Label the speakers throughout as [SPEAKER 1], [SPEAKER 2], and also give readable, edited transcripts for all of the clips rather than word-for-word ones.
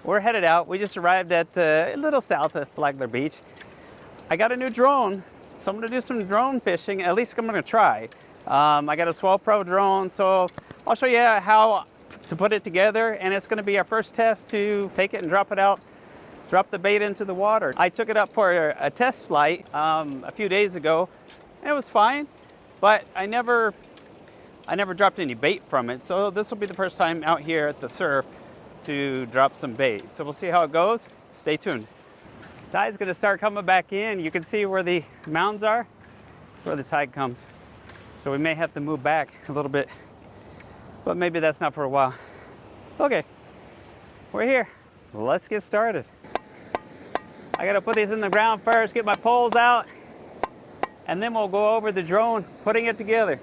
[SPEAKER 1] we're headed out. We just arrived at a little south of Flagler Beach. I got a new drone, so I'm gonna do some drone fishing. At least I'm gonna try. I got a SwellPro Drone, so I'll show you how to put it together, and it's gonna be our first test to take it and drop it out, drop the bait into the water. I took it up for a test flight a few days ago, and it was fine, but I never dropped any bait from it, so this will be the first time out here at the surf to drop some bait. So we'll see how it goes. Stay tuned. Tide's gonna start coming back in. You can see where the mounds are. That's where the tide comes. So we may have to move back a little bit, but maybe that's not for a while. Okay, we're here. Let's get started. I gotta put these in the ground first, get my poles out, and then we'll go over the drone, putting it together.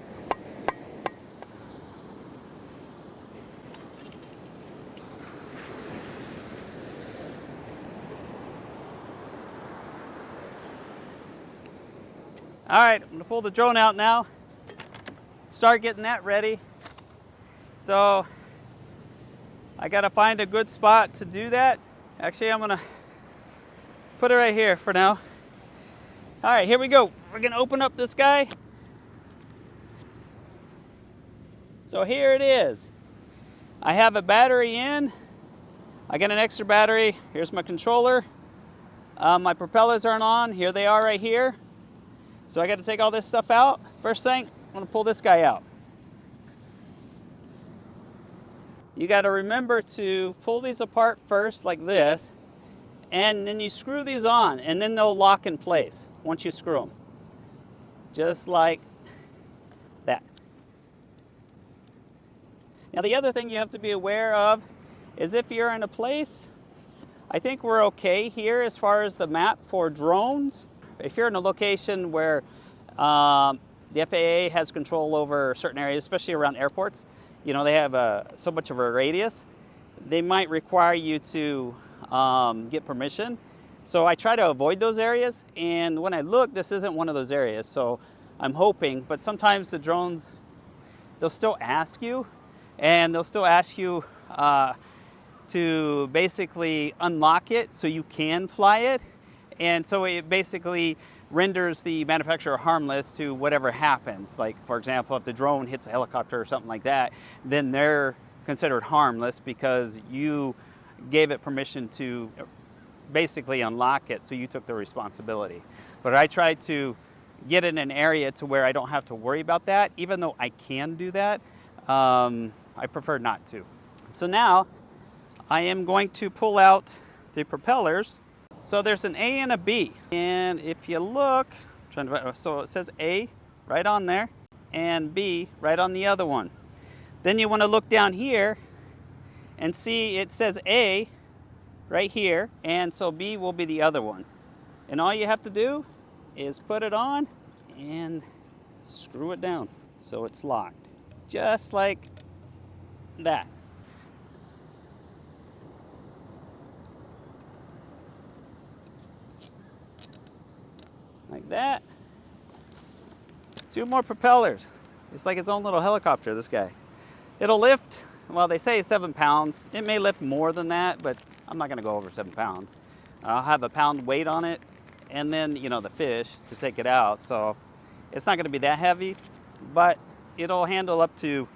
[SPEAKER 1] All right, I'm gonna pull the drone out now, start getting that ready. So I gotta find a good spot to do that. Actually, I'm gonna put it right here for now. All right, here we go. We're gonna open up this guy. So here it is. I have a battery in. I got an extra battery. Here's my controller. My propellers aren't on. Here they are right here. So I got to take all this stuff out. First thing, I'm going to pull this guy out. You got to remember to pull these apart first like this, and then you screw these on, and then they'll lock in place once you screw them. Just like that. Now the other thing you have to be aware of is if you're in a place, I think we're okay here as far as the map for drones. If you're in a location where the FAA has control over certain areas, especially around airports, you know, they have so much of a radius, they might require you to get permission. So I try to avoid those areas, and when I look, this isn't one of those areas, so I'm hoping, but sometimes the drones, they'll still ask you, and they'll still ask you to basically unlock it so you can fly it. And so it basically renders the manufacturer harmless to whatever happens. Like, for example, if the drone hits a helicopter or something like that, then they're considered harmless because you gave it permission to basically unlock it, so you took the responsibility. But I try to get in an area to where I don't have to worry about that. Even though I can do that, I prefer not to. So now I am going to pull out the propellers. So there's an A and a B, and if you look, so it says A right on there and B right on the other one. Then you want to look down here and see it says A right here, and so B will be the other one. And all you have to do is put it on and screw it down so it's locked, just like that. Like that. 2 more propellers. It's like its own little helicopter, this guy. It'll lift, well, they say 7 pounds. It may lift more than that, but I'm not gonna go over 7 pounds. I'll have a pound weight on it, and then, you know, the fish to take it out. So it's not gonna be that heavy, but it'll handle up to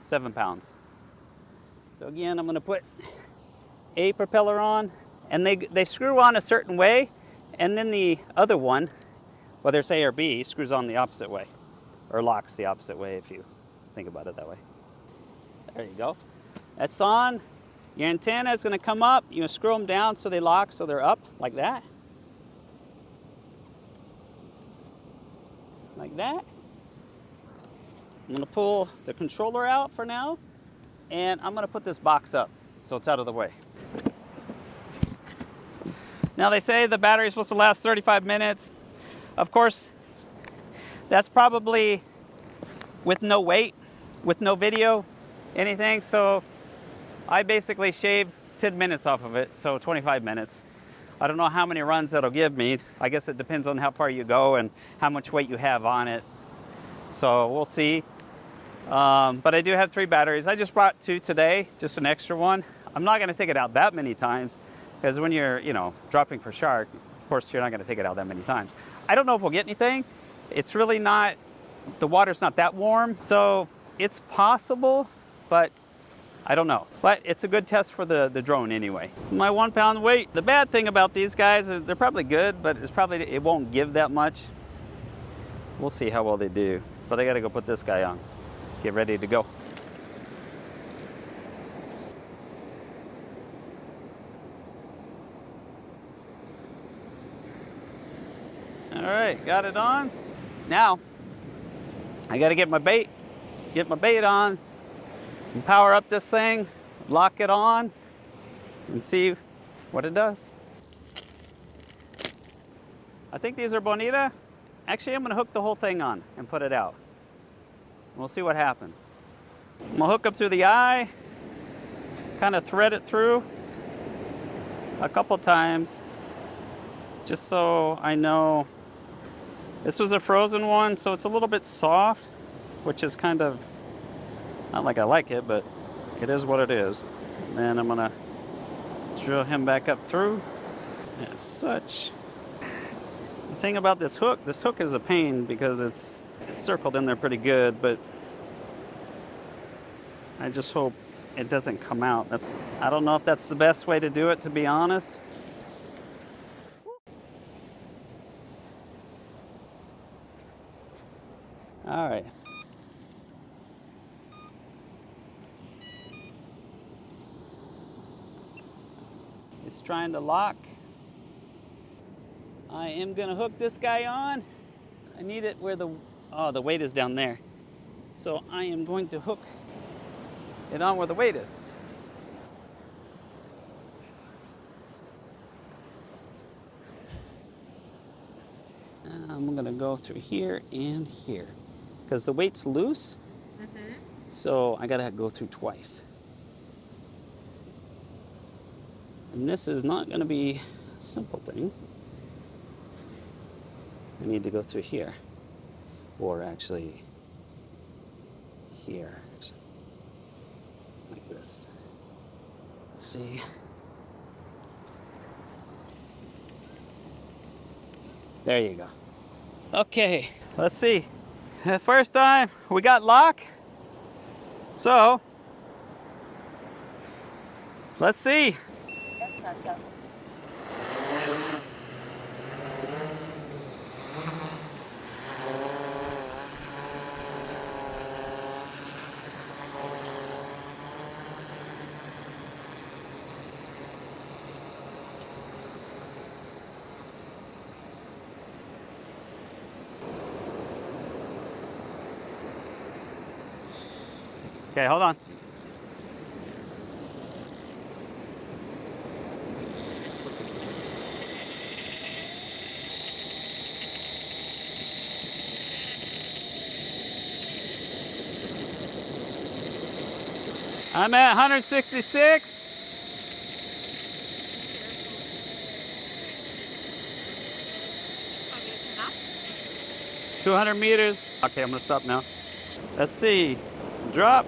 [SPEAKER 1] 7 pounds. So again, I'm gonna put a propeller on, and they screw on a certain way, and then the other one, whether it's A or B, screws on the opposite way, or locks the opposite way if you think about it that way. There you go. That's on. Your antenna is going to come up. You screw them down so they lock, so they're up like that. Like that. I'm going to pull the controller out for now, and I'm going to put this box up so it's out of the way. Now they say the battery is supposed to last 35 minutes. Of course, that's probably with no weight, with no video, anything. So I basically shaved 10 minutes off of it, so 25 minutes. I don't know how many runs that'll give me. I guess it depends on how far you go and how much weight you have on it. So we'll see. But I do have 3 batteries. I just brought 2 today, just an extra one. I'm not gonna take it out that many times, because when you're, you know, dropping for shark, of course you're not gonna take it out that many times. I don't know if we'll get anything. It's really not, the water's not that warm, so it's possible, but I don't know. But it's a good test for the drone anyway. My 1 pound weight. The bad thing about these guys is they're probably good, but it won't give that much. We'll see how well they do. But I gotta go put this guy on. Get ready to go. All right, got it on. Now, I gotta get my bait on, and power up this thing, lock it on, and see what it does. I think these are bonita. Actually, I'm gonna hook the whole thing on and put it out. We'll see what happens. I'm gonna hook up through the eye, kind of thread it through a couple times, just so I know. This was a frozen one, so it's a little bit soft, which is kind of, not like I like it, but it is what it is. And then I'm gonna drill him back up through as such. The thing about this hook is a pain because it's circled in there pretty good, but I just hope it doesn't come out. I don't know if that's the best way to do it, to be honest. All right. It's trying to lock. I am gonna hook this guy on. I need it where the weight is down there. So I am going to hook it on where the weight is. I'm gonna go through here and here, because the weight's loose, so I gotta go through twice. And this is not gonna be a simple thing. I need to go through here, or actually here, like this. Let's see. There you go. Okay, let's see. The first time we got lock, so let's see. Okay, hold on. I'm at 166. Okay, 200 meters. Okay, I'm gonna stop now. Let's see. Drop.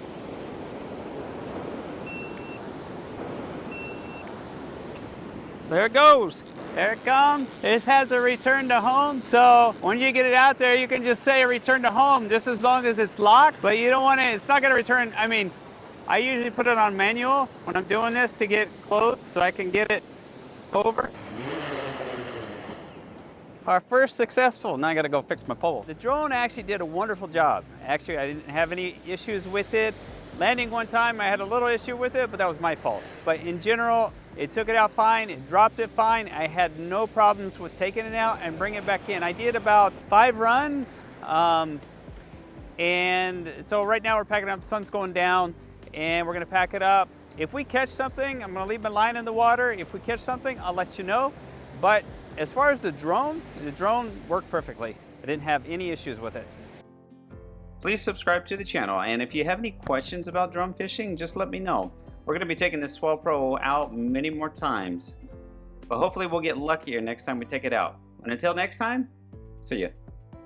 [SPEAKER 1] There it goes. There it comes. This has a return to home. So when you get it out there, you can just say return to home just as long as it's locked, but you don't want to, it's not going to return. I mean, I usually put it on manual when I'm doing this to get close so I can get it over. Our first successful. Now I got to go fix my pole. The drone actually did a wonderful job. Actually, I didn't have any issues with it. Landing one time, I had a little issue with it, but that was my fault. But in general, it took it out fine, it dropped it fine. I had no problems with taking it out and bringing it back in. I did about 5 runs, and so right now we're packing up, the sun's going down, and we're gonna pack it up. If we catch something, I'm gonna leave my line in the water. If we catch something, I'll let you know. But as far as the drone worked perfectly. I didn't have any issues with it. Please subscribe to the channel, and if you have any questions about drone fishing, just let me know. We're going to be taking this SwellPro out many more times, but hopefully we'll get luckier next time we take it out. And until next time, see ya.